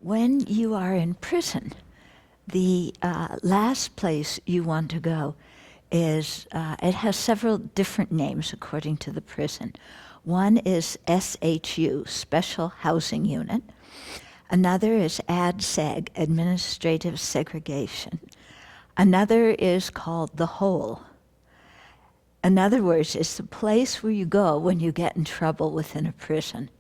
When you are in prison, the last place you want to go is, it has several different names according to the prison. One is SHU, Special Housing Unit. Another is ADSEG, Administrative Segregation. Another is called the Hole. In other words, it's the place where you go when you get in trouble within a prison.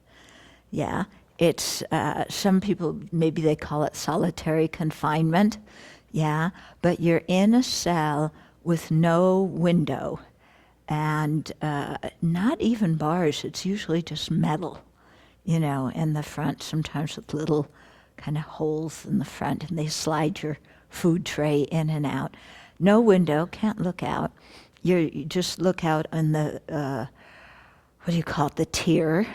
Yeah, it's, some people, maybe they call it solitary confinement. Yeah, but you're in a cell with no window and not even bars. It's usually just metal, you know, in the front, sometimes with little kind of holes in the front, and they slide your food tray in and out. No window, can't look out. You just look out on the, what do you call it, the tier,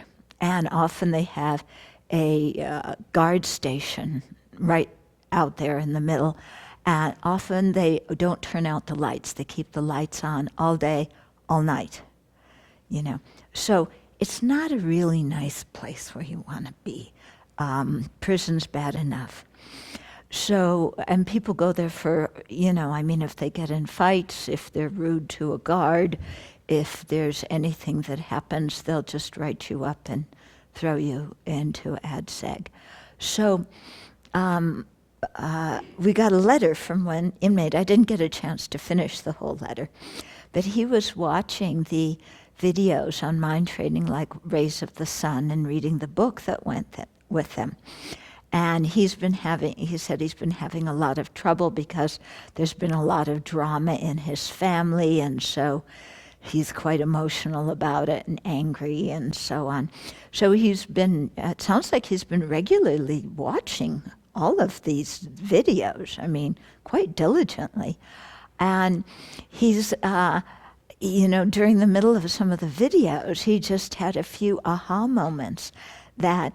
and often they have a guard station right out there in the middle, and often they don't turn out the lights. They keep the lights on all day, all night, you know. So it's not a really nice place where you want to be. Prison's bad enough. So, and people go there for, you know, I mean, if they get in fights, if they're rude to a guard, if there's anything that happens, they'll just write you up and throw you into ADSEG. So, we got a letter from one inmate. I didn't get a chance to finish the whole letter, but he was watching the videos on mind training like Rays of the Sun and reading the book that went with them. And he said he's been having a lot of trouble because there's been a lot of drama in his family, and so he's quite emotional about it and angry and so on. So he's been, it sounds like he's been regularly watching all of these videos, I mean, quite diligently. And he's, you know, during the middle of some of the videos, he just had a few aha moments that,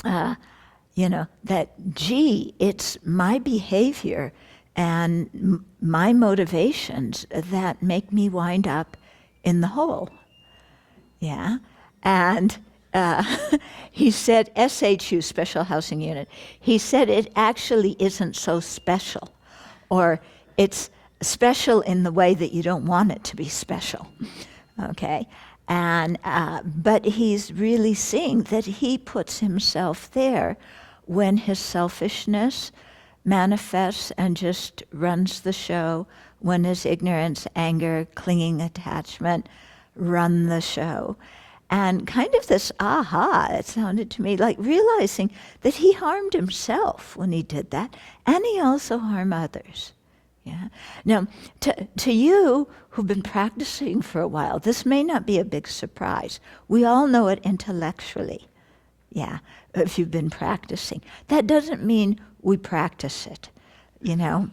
you know, that, gee, it's my behavior and my motivations that make me wind up in the hole. Yeah. And he said, SHU, Special Housing Unit, he said it actually isn't so special, or it's special in the way that you don't want it to be special. Okay. And but he's really seeing that he puts himself there when his selfishness manifests and just runs the show, when his ignorance, anger, clinging attachment run the show. And kind of this aha, it sounded to me like realizing that he harmed himself when he did that, and he also harmed others. Yeah. Now, to you who've been practicing for a while, this may not be a big surprise. We all know it intellectually. Yeah, if you've been practicing. That doesn't mean we practice it, you know.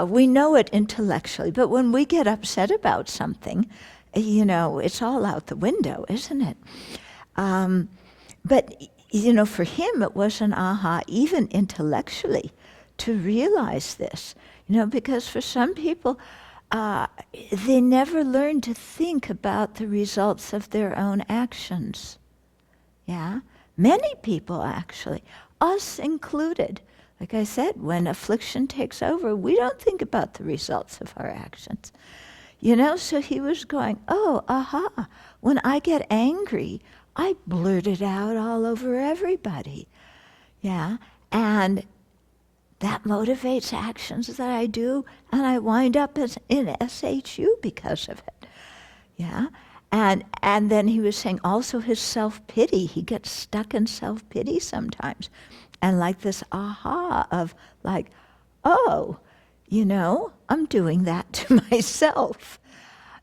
We know it intellectually, but when we get upset about something, you know, it's all out the window, isn't it? But, you know, for him it was an aha, even intellectually, to realize this. You know, because for some people, they never learn to think about the results of their own actions. Yeah? Many people, actually, us included. Like I said, when affliction takes over, we don't think about the results of our actions. You know, so he was going, oh, aha, when I get angry, I blurt it out all over everybody. Yeah? And that motivates actions that I do, and I wind up in SHU because of it. Yeah? And then he was saying also his self-pity. He gets stuck in self-pity sometimes. And like this aha of like, oh, you know, I'm doing that to myself.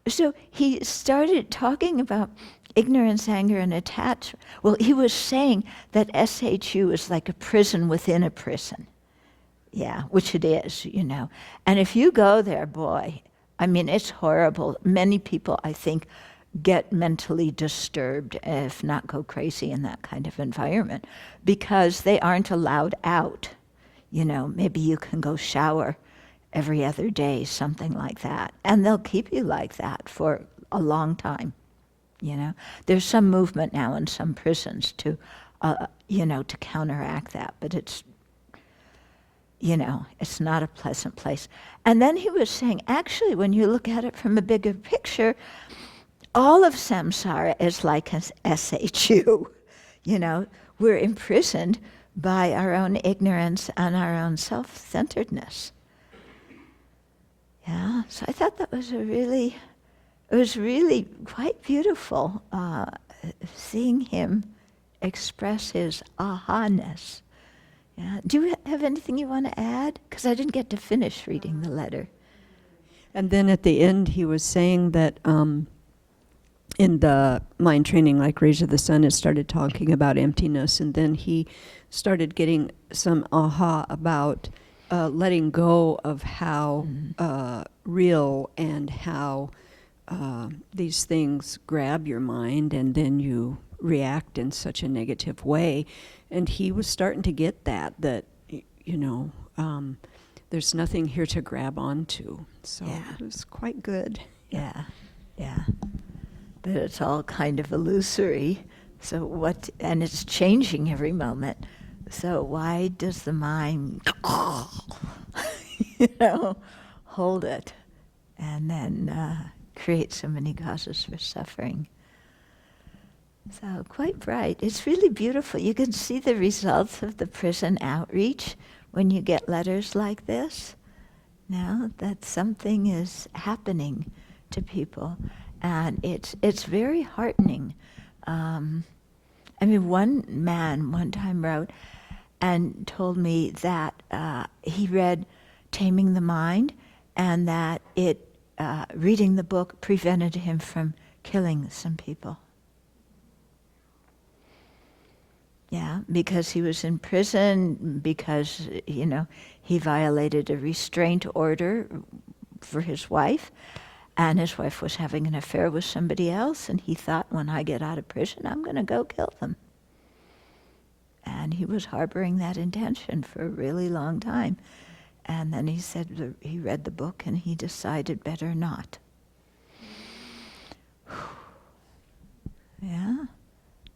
So he started talking about ignorance, anger, and attachment. Well, he was saying that SHU is like a prison within a prison. Yeah, which it is, you know. And if you go there, boy, I mean, it's horrible. Many people, I think, get mentally disturbed, if not go crazy in that kind of environment, because they aren't allowed out. You know, maybe you can go shower every other day, something like that. And they'll keep you like that for a long time, you know. There's some movement now in some prisons to to counteract that. But it's not a pleasant place. And then he was saying, actually, when you look at it from a bigger picture, all of samsara is like an SHU. We're imprisoned by our own ignorance and our own self-centeredness. Yeah, so I thought that was it was really quite beautiful seeing him express his aha-ness. Yeah. Do you have anything you want to add? Because I didn't get to finish reading the letter. And then at the end, he was saying that in the mind training, like Raise of the Sun, it started talking about emptiness, and then he started getting some aha about letting go of how real and how these things grab your mind, and then you react in such a negative way. And he was starting to get that there's nothing here to grab onto. So it was quite good. Yeah. That it's all kind of illusory. So and it's changing every moment. So why does the mind, hold it and then create so many causes for suffering? So quite bright. It's really beautiful. You can see the results of the prison outreach when you get letters like this. Now that something is happening to people, and it's very heartening. One man one time wrote and told me that he read Taming the Mind, and that reading the book prevented him from killing some people. Yeah, because he was in prison, because, he violated a restraint order for his wife, and his wife was having an affair with somebody else, and he thought, when I get out of prison, I'm going to go kill them. And he was harboring that intention for a really long time. And then he said he read the book and he decided better not. Yeah.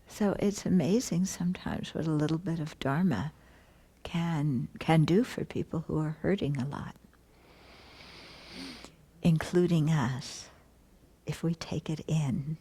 So it's amazing sometimes what a little bit of Dharma can do for people who are hurting a lot, including us, if we take it in.